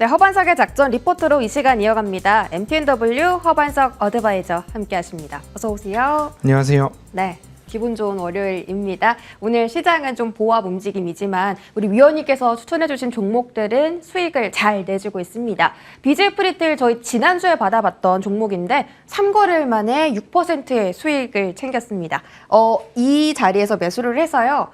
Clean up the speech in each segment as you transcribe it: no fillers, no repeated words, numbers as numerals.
네, 허반석의 작전 리포트로 이 시간 이어갑니다. MTNW 허반석 어드바이저 함께하십니다. 어서 오세요. 안녕하세요. 네, 기분 좋은 월요일입니다. 오늘 시장은 좀 보합 움직임이지만 우리 위원님께서 추천해주신 종목들은 수익을 잘 내주고 있습니다. BJ 프리테일 저희 지난주에 받아봤던 종목인데 3거래일 만에 6%의 수익을 챙겼습니다. 이 자리에서 매수를 해서요.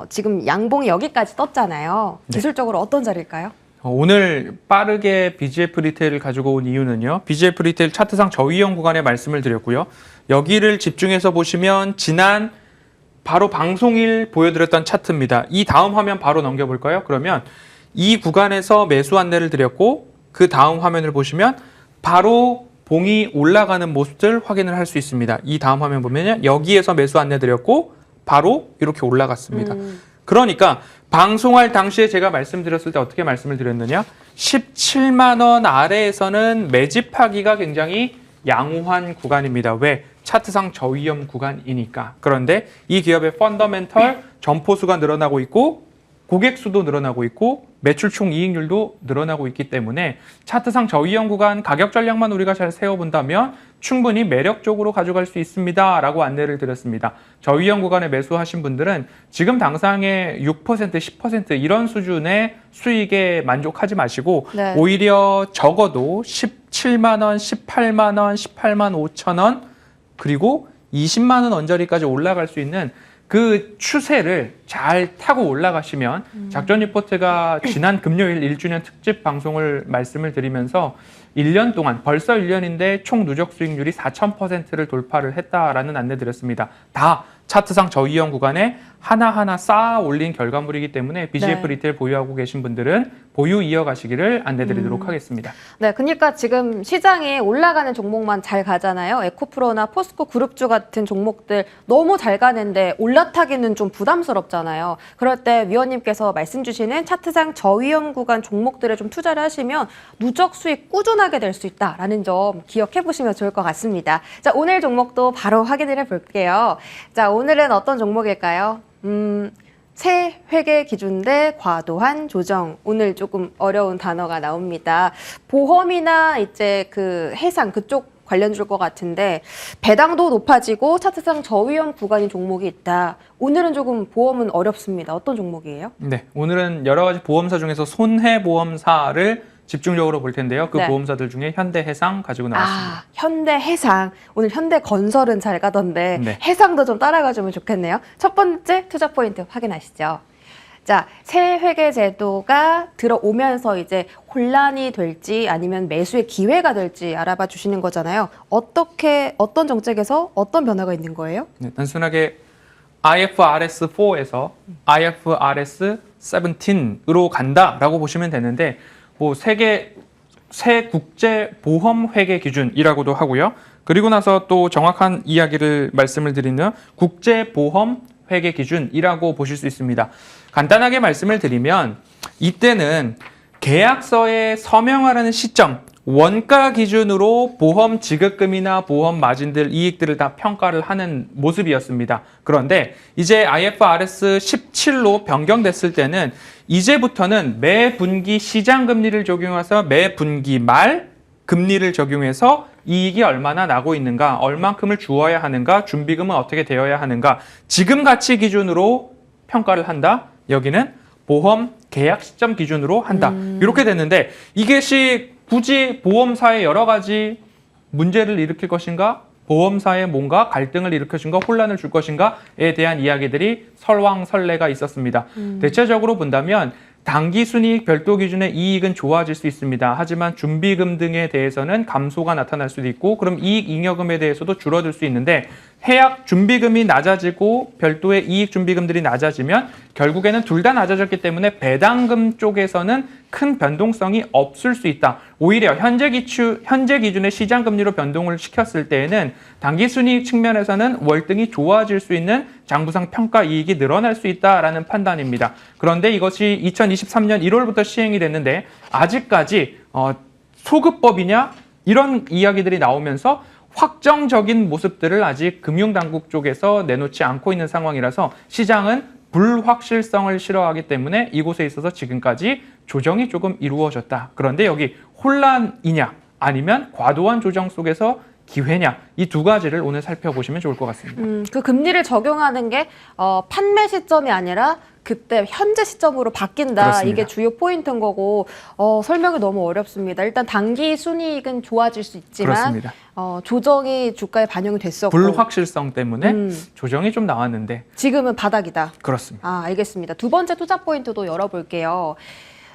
지금 양봉이 여기까지 떴잖아요. 네. 기술적으로 어떤 자리일까요? 오늘 빠르게 BGF 리테일을 가지고 온 이유는요. BGF 리테일 차트상 저위험 구간에 말씀을 드렸고요. 여기를 집중해서 보시면 지난 바로 방송일 보여드렸던 차트입니다. 이 다음 화면 바로 넘겨볼까요? 그러면 이 구간에서 매수 안내를 드렸고 그 다음 화면을 보시면 바로 봉이 올라가는 모습들 확인을 할 수 있습니다. 이 다음 화면 보면 여기에서 매수 안내 드렸고 바로 이렇게 올라갔습니다. 그러니까 방송할 당시에 제가 말씀드렸을 때 어떻게 말씀을 드렸느냐? 17만 원 아래에서는 매집하기가 굉장히 양호한 구간입니다. 왜? 차트상 저위험 구간이니까. 그런데 이 기업의 펀더멘털 점포수가 늘어나고 있고 고객 수도 늘어나고 있고 매출 총 이익률도 늘어나고 있기 때문에 차트상 저위험 구간 가격 전략만 우리가 잘 세워본다면 충분히 매력적으로 가져갈 수 있습니다. 라고 안내를 드렸습니다. 저위험 구간에 매수하신 분들은 지금 당장의 6%, 10% 이런 수준의 수익에 만족하지 마시고 네. 오히려 적어도 17만 원, 18만 원, 18만 5천 원 그리고 20만 원 언저리까지 올라갈 수 있는 그 추세를 잘 타고 올라가시면 작전 리포트가 지난 금요일 1주년 특집 방송을 말씀을 드리면서 1년 동안 벌써 1년인데 총 누적 수익률이 4,000%를 돌파를 했다라는 안내 드렸습니다. 다 차트상 저위험 구간에 하나하나 쌓아 올린 결과물이기 때문에 BGF 네. 리테일 보유하고 계신 분들은 보유 이어가시기를 안내드리도록 하겠습니다. 네, 그러니까 지금 시장에 올라가는 종목만 잘 가잖아요. 에코프로나 포스코 그룹주 같은 종목들 너무 잘 가는데 올라타기는 좀 부담스럽잖아요. 그럴 때 위원님께서 말씀 주시는 차트상 저위험 구간 종목들에 좀 투자를 하시면 누적 수익 꾸준하게 될 수 있다라는 점 기억해 보시면 좋을 것 같습니다. 자, 오늘 종목도 바로 확인을 해 볼게요. 자, 오늘은 어떤 종목일까요? 새 회계 기준 대 과도한 조정. 오늘 조금 어려운 단어가 나옵니다. 보험이나 이제 그 해상 그쪽 관련 줄 것 같은데 배당도 높아지고 차트상 저위험 구간인 종목이 있다. 오늘은 조금 보험은 어렵습니다. 어떤 종목이에요? 네, 오늘은 여러 가지 보험사 중에서 손해보험사를 집중적으로 볼 텐데요. 그 네. 보험사들 중에 현대해상 가지고 나왔습니다. 아, 현대해상. 오늘 현대건설은 잘 가던데 네. 해상도 좀 따라가주면 좋겠네요. 첫 번째 투자 포인트 확인하시죠. 자, 새 회계 제도가 들어오면서 이제 혼란이 될지 아니면 매수의 기회가 될지 알아봐 주시는 거잖아요. 어떤 정책에서 어떤 변화가 있는 거예요? 네, 단순하게 IFRS4에서 IFRS 17으로 간다라고 보시면 되는데 뭐 새 국제 보험 회계 기준이라고도 하고요. 그리고 나서 또 정확한 이야기를 말씀을 드리는 국제 보험 회계 기준이라고 보실 수 있습니다. 간단하게 말씀을 드리면 이때는 계약서에 서명하라는 시점, 원가 기준으로 보험 지급금이나 보험 마진들, 이익들을 다 평가를 하는 모습이었습니다. 그런데 이제 IFRS 17로 변경됐을 때는 이제부터는 매 분기 시장 금리를 적용해서 매 분기 말 금리를 적용해서 이익이 얼마나 나고 있는가, 얼만큼을 주어야 하는가, 준비금은 어떻게 되어야 하는가, 지금 가치 기준으로 평가를 한다. 여기는 보험 계약 시점 기준으로 한다. 이렇게 됐는데 이것이 굳이 보험사에 여러 가지 문제를 일으킬 것인가? 보험사에 뭔가 갈등을 일으킬 것인가? 혼란을 줄 것인가에 대한 이야기들이 설왕설래가 있었습니다. 대체적으로 본다면 당기순이익 별도 기준의 이익은 좋아질 수 있습니다. 하지만 준비금 등에 대해서는 감소가 나타날 수도 있고 그럼 이익 잉여금에 대해서도 줄어들 수 있는데 해약 준비금이 낮아지고 별도의 이익 준비금들이 낮아지면 결국에는 둘 다 낮아졌기 때문에 배당금 쪽에서는 큰 변동성이 없을 수 있다. 오히려 현재 기준의 시장 금리로 변동을 시켰을 때에는 당기순이익 측면에서는 월등히 좋아질 수 있는 장부상 평가 이익이 늘어날 수 있다라는 판단입니다. 그런데 이것이 2023년 1월부터 시행이 됐는데 아직까지 소급법이냐 이런 이야기들이 나오면서 확정적인 모습들을 아직 금융당국 쪽에서 내놓지 않고 있는 상황이라서 시장은 불확실성을 싫어하기 때문에 이곳에 있어서 지금까지 조정이 조금 이루어졌다. 그런데 여기 혼란이냐 아니면 과도한 조정 속에서 기회냐 이 두 가지를 오늘 살펴보시면 좋을 것 같습니다. 그 금리를 적용하는 게 판매 시점이 아니라 그때 현재 시점으로 바뀐다. 그렇습니다. 이게 주요 포인트인 거고 설명이 너무 어렵습니다. 일단 단기 순이익은 좋아질 수 있지만 그렇습니다. 조정이 주가에 반영이 됐었고 불확실성 때문에 조정이 좀 나왔는데 지금은 바닥이다. 그렇습니다. 알겠습니다. 두 번째 투자 포인트도 열어볼게요.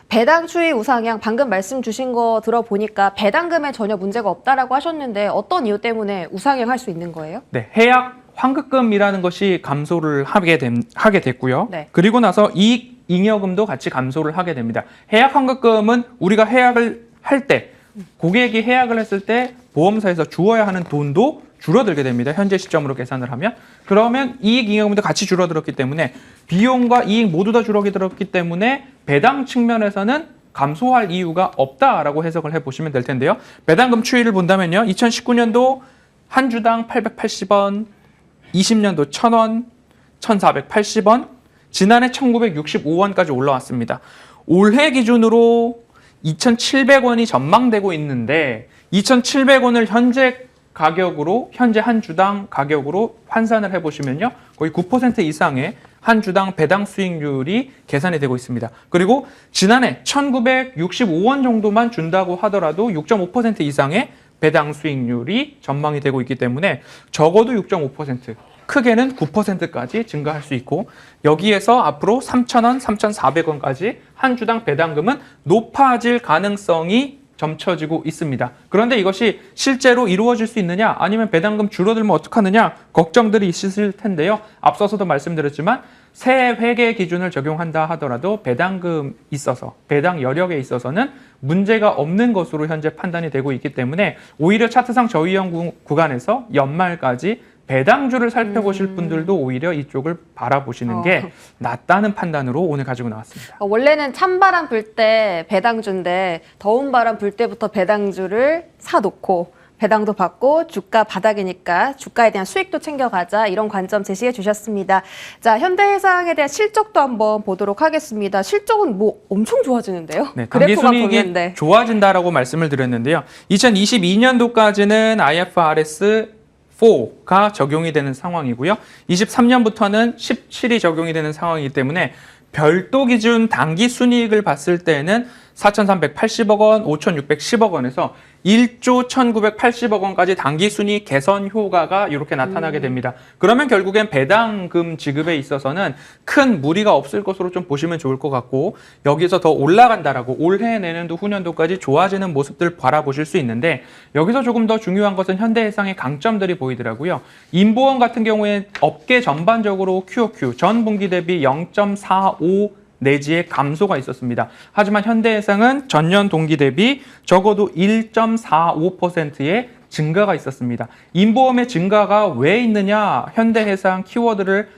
배당 추이 우상향 방금 말씀 주신 거 들어보니까 배당금에 전혀 문제가 없다라고 하셨는데 어떤 이유 때문에 우상향할 수 있는 거예요? 네, 해약 환급금이라는 것이 감소를 하게 됐고요. 네. 그리고 나서 이익 잉여금도 같이 감소를 하게 됩니다. 해약 환급금은 우리가 해약을 할 때 고객이 해약을 했을 때 보험사에서 주어야 하는 돈도 줄어들게 됩니다. 현재 시점으로 계산을 하면. 그러면 이익 잉여금도 같이 줄어들었기 때문에 비용과 이익 모두 다 줄어들었기 때문에 배당 측면에서는 감소할 이유가 없다라고 해석을 해보시면 될 텐데요. 배당금 추이를 본다면요. 2019년도 한 주당 880원, 20년도 1,000원, 1,480원, 지난해 1,965원까지 올라왔습니다. 올해 기준으로 2,700원이 전망되고 있는데 2,700원을 현재 한 주당 가격으로 환산을 해보시면요. 거의 9% 이상의 한 주당 배당 수익률이 계산이 되고 있습니다. 그리고 지난해 1,965원 정도만 준다고 하더라도 6.5% 이상의 배당 수익률이 전망이 되고 있기 때문에 적어도 6.5%, 크게는 9%까지 증가할 수 있고 여기에서 앞으로 3,000원, 3,400원까지 한 주당 배당금은 높아질 가능성이 점쳐지고 있습니다. 그런데 이것이 실제로 이루어질 수 있느냐 아니면 배당금 줄어들면 어떡하느냐 걱정들이 있으실 텐데요. 앞서서도 말씀드렸지만 새 회계 기준을 적용한다 하더라도 배당금 있어서 배당 여력에 있어서는 문제가 없는 것으로 현재 판단이 되고 있기 때문에 오히려 차트상 저위험 구간에서 연말까지 배당주를 살펴보실 분들도 오히려 이쪽을 바라보시는 게 낫다는 판단으로 오늘 가지고 나왔습니다. 원래는 찬바람 불 때 배당주인데 더운 바람 불 때부터 배당주를 사놓고 배당도 받고 주가 바닥이니까 주가에 대한 수익도 챙겨가자 이런 관점 제시해 주셨습니다. 자, 현대해상에 대한 실적도 한번 보도록 하겠습니다. 실적은 뭐 엄청 좋아지는데요? 네, 단기 그래프가 순이익이 보는데. 좋아진다라고 말씀을 드렸는데요. 2022년도까지는 IFRS 4가 적용이 되는 상황이고요. 23년부터는 17이 적용이 되는 상황이기 때문에 별도 기준 단기 순이익을 봤을 때는 4,380억 원, 5,610억 원에서 1조 1,980억 원까지 단기 순이익 개선 효과가 이렇게 나타나게 됩니다. 그러면 결국엔 배당금 지급에 있어서는 큰 무리가 없을 것으로 좀 보시면 좋을 것 같고 여기서 더 올라간다라고 올해 내년도 후년도까지 좋아지는 모습들 바라보실 수 있는데 여기서 조금 더 중요한 것은 현대해상의 강점들이 보이더라고요. 인보험 같은 경우에 업계 전반적으로 QOQ 전 분기 대비 0.45 내지의 감소가 있었습니다. 하지만 현대해상은 전년 동기 대비 적어도 1.45%의 증가가 있었습니다. 인보험의 증가가 왜 있느냐? 현대해상 키워드를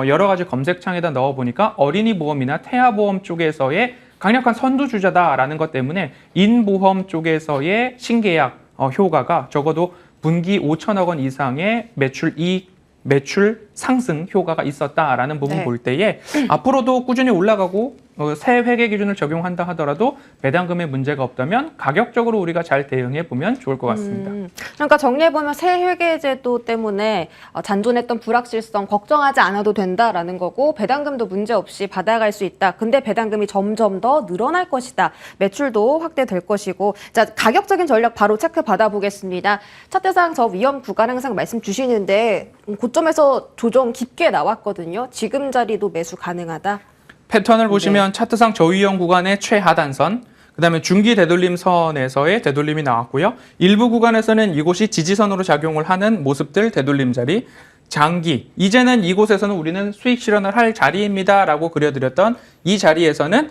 여러 가지 검색창에다 넣어보니까 어린이 보험이나 태아보험 쪽에서의 강력한 선두주자다라는 것 때문에 인보험 쪽에서의 신계약 효과가 적어도 분기 5천억 원 이상의 매출 상승 효과가 있었다라는 부분 볼 때에 앞으로도 꾸준히 올라가고 새 회계 기준을 적용한다 하더라도 배당금에 문제가 없다면 가격적으로 우리가 잘 대응해 보면 좋을 것 같습니다. 그러니까 정리해보면 새 회계제도 때문에 잔존했던 불확실성 걱정하지 않아도 된다라는 거고 배당금도 문제없이 받아갈 수 있다. 근데 배당금이 점점 더 늘어날 것이다. 매출도 확대될 것이고 자 가격적인 전략 바로 체크 받아보겠습니다. 차트상 저 위험 구간 항상 말씀 주시는데 고점에서 조정 깊게 나왔거든요. 지금 자리도 매수 가능하다. 패턴을 보시면 차트상 저위험 구간의 최하단선, 그다음에 중기 되돌림선에서의 되돌림이 나왔고요. 일부 구간에서는 이곳이 지지선으로 작용을 하는 모습들 되돌림 자리, 장기, 이제는 이곳에서는 우리는 수익 실현을 할 자리입니다라고 그려드렸던 이 자리에서는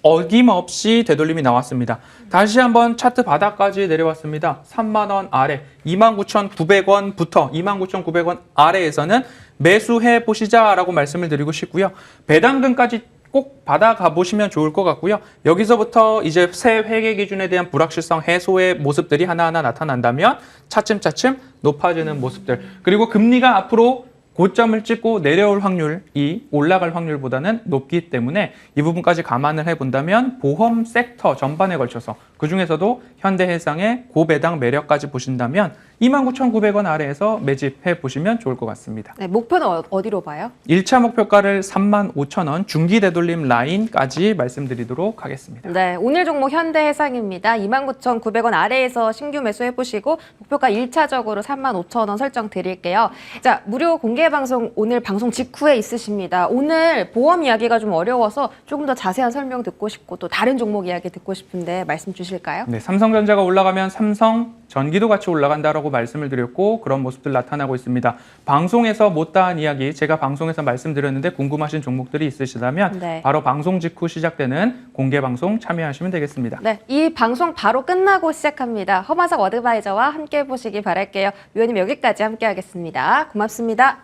어김없이 되돌림이 나왔습니다. 다시 한번 차트 바닥까지 내려왔습니다. 3만 원 아래, 29,900원부터 29,900원 아래에서는 매수해 보시자라고 말씀을 드리고 싶고요. 배당금까지 꼭 받아가 보시면 좋을 것 같고요. 여기서부터 이제 새 회계 기준에 대한 불확실성 해소의 모습들이 하나하나 나타난다면 차츰차츰 높아지는 모습들. 그리고 금리가 앞으로 고점을 찍고 내려올 확률이 올라갈 확률보다는 높기 때문에 이 부분까지 감안을 해본다면 보험 섹터 전반에 걸쳐서 그중에서도 현대해상의 고배당 매력까지 보신다면 29,900원 아래에서 매집해 보시면 좋을 것 같습니다. 네, 목표는 어디로 봐요? 1차 목표가를 35,000원 중기 되돌림 라인까지 말씀드리도록 하겠습니다. 네, 오늘 종목 현대해상입니다. 29,900원 아래에서 신규 매수해 보시고 목표가 1차적으로 35,000원 설정 드릴게요. 자, 무료 공개 방송 오늘 방송 직후에 있으십니다. 오늘 보험 이야기가 좀 어려워서 조금 더 자세한 설명 듣고 싶고 또 다른 종목 이야기 듣고 싶은데 말씀 주실까요? 네, 삼성전자가 올라가면 삼성 전기도 같이 올라간다라고 말씀을 드렸고 그런 모습들 나타나고 있습니다. 방송에서 못다한 이야기 제가 방송에서 말씀드렸는데 궁금하신 종목들이 있으시다면 네. 바로 방송 직후 시작되는 공개 방송 참여하시면 되겠습니다. 네, 이 방송 바로 끝나고 시작합니다. 허만석 어드바이저와 함께 보시기 바랄게요. 위원님 여기까지 함께 하겠습니다. 고맙습니다.